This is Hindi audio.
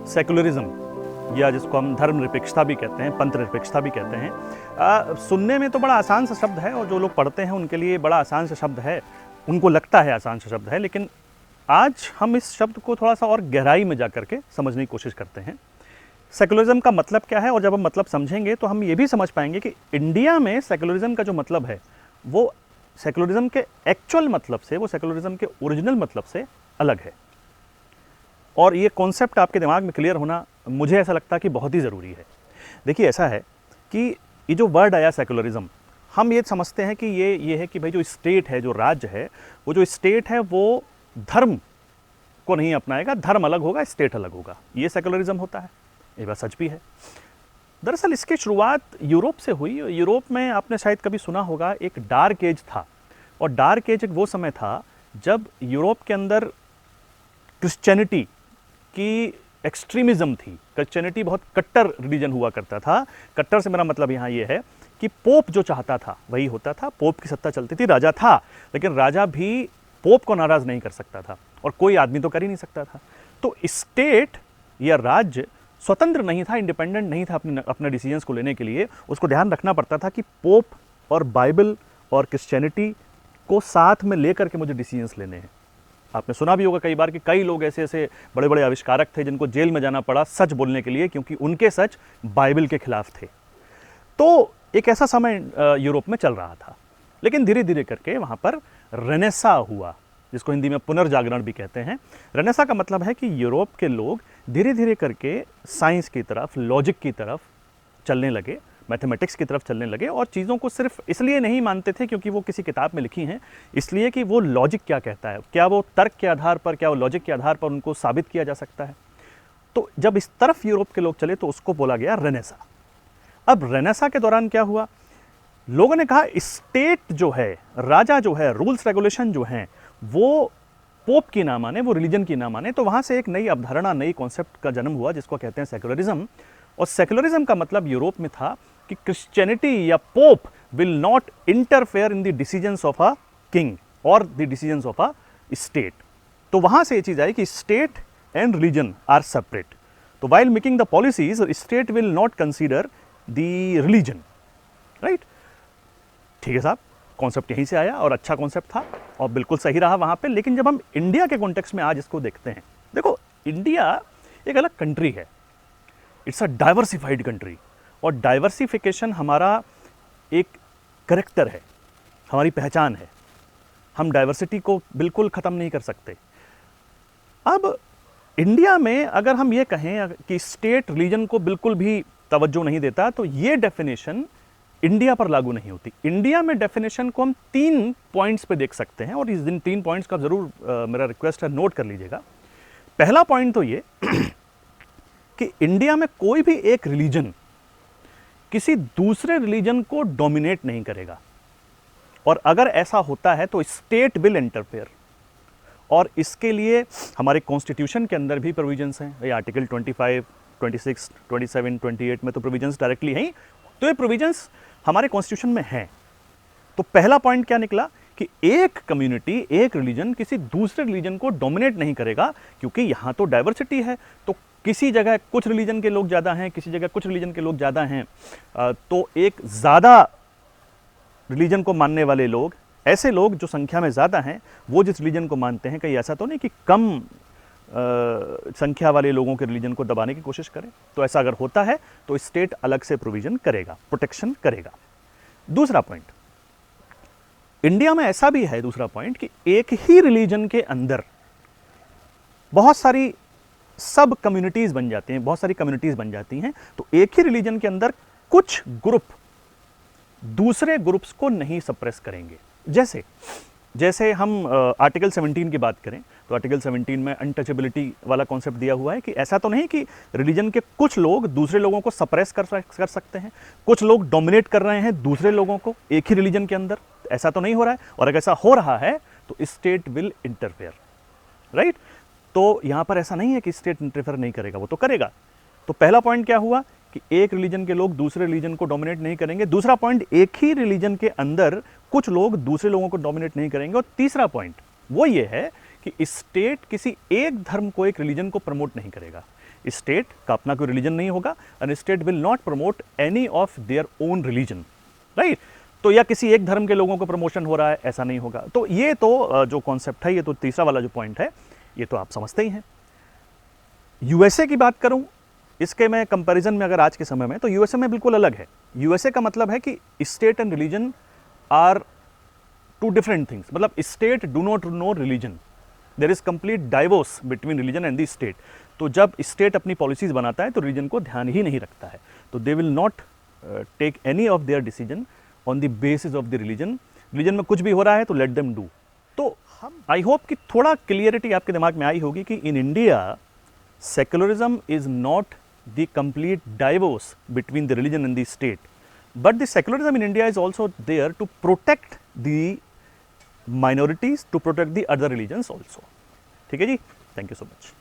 सेकुलरिज्म या जिसको हम धर्मनिरपेक्षता भी कहते हैं, पंथ निरपेक्षता भी कहते हैं, सुनने में तो बड़ा आसान सा शब्द है और जो लोग पढ़ते हैं उनके लिए बड़ा आसान सा शब्द है, उनको लगता है आसान सा शब्द है, लेकिन आज हम इस शब्द को थोड़ा सा और गहराई में जा करके समझने की कोशिश करते हैं। सेकुलरिज्म का मतलब क्या है, और जब हम मतलब समझेंगे तो हम ये भी समझ पाएंगे कि इंडिया में सेकुलरिज्म का जो मतलब है वो सेकुलरिज्म के एक्चुअल मतलब से, वो सेकुलरिज्म के ओरिजिनल मतलब से अलग है। और ये कॉन्सेप्ट आपके दिमाग में क्लियर होना मुझे ऐसा लगता है कि बहुत ही ज़रूरी है। देखिए, ऐसा है कि ये जो वर्ड आया सेकुलरिज्म, हम ये समझते हैं कि ये है कि भाई जो स्टेट है, जो राज्य है, वो जो स्टेट है वो धर्म को नहीं अपनाएगा, धर्म अलग होगा, स्टेट अलग होगा, ये सेकुलरिज्म होता है। ये बात सच भी है। दरअसल इसकी शुरुआत यूरोप से हुई। यूरोप में आपने शायद कभी सुना होगा एक डार्क एज था, और डार्क एज एक वो समय था जब यूरोप के अंदर क्रिश्चियनिटी की एक्सट्रीमिज्म थी। क्रिश्चियनिटी बहुत कट्टर रिलीजन हुआ करता था। कट्टर से मेरा मतलब यहाँ ये है कि पोप जो चाहता था वही होता था, पोप की सत्ता चलती थी, राजा था, लेकिन राजा भी पोप को नाराज नहीं कर सकता था, और कोई आदमी तो कर ही नहीं सकता था। तो स्टेट या राज्य स्वतंत्र नहीं था, इंडिपेंडेंट नहीं था अपने डिसीजंस को लेने के लिए। उसको ध्यान रखना पड़ता था कि पोप और बाइबल और क्रिश्चियनिटी को साथ में लेकर के मुझे डिसीजंस लेने हैं। आपने सुना भी होगा कई बार कि कई लोग ऐसे ऐसे बड़े बड़े आविष्कारक थे जिनको जेल में जाना पड़ा सच बोलने के लिए, क्योंकि उनके सच बाइबल के खिलाफ थे। तो एक ऐसा समय यूरोप में चल रहा था, लेकिन धीरे धीरे करके वहाँ पर रेनेसा हुआ, जिसको हिंदी में पुनर्जागरण भी कहते हैं। रेनेसा का मतलब है कि यूरोप के लोग धीरे धीरे करके साइंस की तरफ, लॉजिक की तरफ चलने लगे, मैथमेटिक्स की तरफ चलने लगे, और चीज़ों को सिर्फ इसलिए नहीं मानते थे क्योंकि वो किसी किताब में लिखी हैं, इसलिए कि वो लॉजिक क्या कहता है, क्या वो तर्क के आधार पर, क्या वो लॉजिक के आधार पर उनको साबित किया जा सकता है। तो जब इस तरफ यूरोप के लोग चले तो उसको बोला गया रेनेसा। अब रेनेसा के दौरान क्या हुआ, लोगों ने कहा स्टेट जो है, राजा जो है, रूल्स रेगुलेशन जो हैं, वो पोप की ना माने, वो रिलीजन की ना माने। तो वहाँ से एक नई अवधारणा, नई कॉन्सेप्ट का जन्म हुआ जिसको कहते हैं सेकुलरिज्म। और सेकुलरिज्म का मतलब यूरोप में था कि क्रिश्चियनिटी या Pope will not interfere in the decisions of a king और the decisions of a state. तो वहाँ से ये चीज़ आई कि state and religion are separate. तो while making the policies, state will not consider the religion, right. ठीक है साहब, कॉन्सेप्ट यहीं से आया और अच्छा कॉन्सेप्ट था और बिल्कुल सही रहा वहाँ पे। लेकिन जब हम इंडिया के कॉन्टेक्स्ट में आज इसको देखते हैं, देखो इंडिया एक अलग कंट्री है, इट्स अ डाइवर्सिफाइड कंट्री, और डाइवर्सिफिकेशन हमारा एक करैक्टर है, हमारी पहचान है। हम डाइवर्सिटी को बिल्कुल ख़त्म नहीं कर सकते। अब इंडिया में अगर हम ये कहें कि स्टेट रिलीजन को बिल्कुल भी तवज्जो नहीं देता, तो ये डेफिनेशन इंडिया पर लागू नहीं होती। इंडिया में डेफिनेशन को हम 3 पॉइंट्स पे देख सकते हैं, और इस दिन 3 पॉइंट्स का ज़रूर मेरा रिक्वेस्ट है नोट कर लीजिएगा। पहला पॉइंट तो ये कि इंडिया में कोई भी एक रिलीजन किसी दूसरे रिलीजन को डोमिनेट नहीं करेगा, और अगर ऐसा होता है तो स्टेट विल इंटरफेयर। और इसके लिए हमारे कॉन्स्टिट्यूशन के अंदर भी प्रोविजंस हैं। ये आर्टिकल 25, 26, 27, 28 में तो प्रोविजंस डायरेक्टली हैं। तो ये प्रोविजंस हमारे कॉन्स्टिट्यूशन में हैं। तो पहला पॉइंट क्या निकला कि एक कम्युनिटी, एक रिलीजन किसी दूसरे रिलीजन को डोमिनेट नहीं करेगा, क्योंकि यहाँ तो डाइवर्सिटी है। तो किसी जगह कुछ रिलीजन के लोग ज़्यादा हैं, किसी जगह कुछ रिलीजन के लोग ज़्यादा हैं, तो एक ज़्यादा रिलीजन को मानने वाले लोग, ऐसे लोग जो संख्या में ज़्यादा हैं, वो जिस रिलीजन को मानते हैं, कहीं ऐसा तो नहीं कि कम संख्या वाले लोगों के रिलीजन को दबाने की कोशिश करें। तो ऐसा अगर होता है तो स्टेट अलग से प्रोविजन करेगा, प्रोटेक्शन करेगा। दूसरा पॉइंट, इंडिया में ऐसा भी है, दूसरा पॉइंट, कि एक ही रिलीजन के अंदर बहुत सारी सब कम्युनिटीज बन जाती हैं, बहुत सारी कम्युनिटीज बन जाती हैं। तो एक ही रिलीजन के अंदर कुछ ग्रुप दूसरे ग्रुप्स को नहीं सप्रेस करेंगे। जैसे हम आर्टिकल 17 की बात करें तो आर्टिकल 17 में अनटचेबिलिटी वाला कॉन्सेप्ट दिया हुआ है कि ऐसा तो नहीं कि रिलीजन के कुछ लोग दूसरे लोगों को सप्रेस कर सकते हैं, कुछ लोग डोमिनेट कर रहे हैं दूसरे लोगों को एक ही रिलीजन के अंदर, ऐसा तो नहीं हो रहा है। और अगर ऐसा हो रहा है तो स्टेट विल इंटरफेयर, राइट। तो यहां पर ऐसा नहीं है कि स्टेट इंटरफेयर नहीं करेगा, वो तो करेगा। तो पहला पॉइंट क्या हुआ कि एक रिलीजन के लोग दूसरे रिलीजन को डोमिनेट नहीं करेंगे। दूसरा पॉइंट, एक ही रिलीजन के अंदर कुछ लोग दूसरे लोगों को डोमिनेट नहीं करेंगे। और तीसरा पॉइंट वो ये है कि स्टेट किसी एक धर्म को, एक रिलीजन को प्रमोट नहीं करेगा। स्टेट का अपना कोई रिलीजन नहीं होगा, and state will not promote any of their own religion, right. तो या किसी एक धर्म के लोगों को प्रमोशन हो रहा है, ऐसा नहीं होगा। तो ये तो जो कॉन्सेप्ट है, ये तो तीसरा वाला जो पॉइंट है, ये तो आप समझते ही हैं। यूएसए की बात करूं, इसके मैं कंपैरिजन में अगर आज के समय में, तो यूएसए में बिल्कुल अलग है। यूएसए का मतलब है कि state and religion are two different things, मतलब state do not know religion, there is complete divorce between religion and the state. तो जब स्टेट अपनी पॉलिसीज बनाता है तो रिलीजन को ध्यान ही नहीं रखता है, तो they will not take any of their decision on the basis of the religion. Religion में कुछ भी हो रहा है तो लेट देम डू। तो हम आई होप कि थोड़ा क्लियरिटी आपके दिमाग में आई होगी कि in India secularism is not the complete divorce between the religion and the state, but the secularism in India is also there to protect the minorities, to protect the other religions also. ठीक है जी, thank you so much.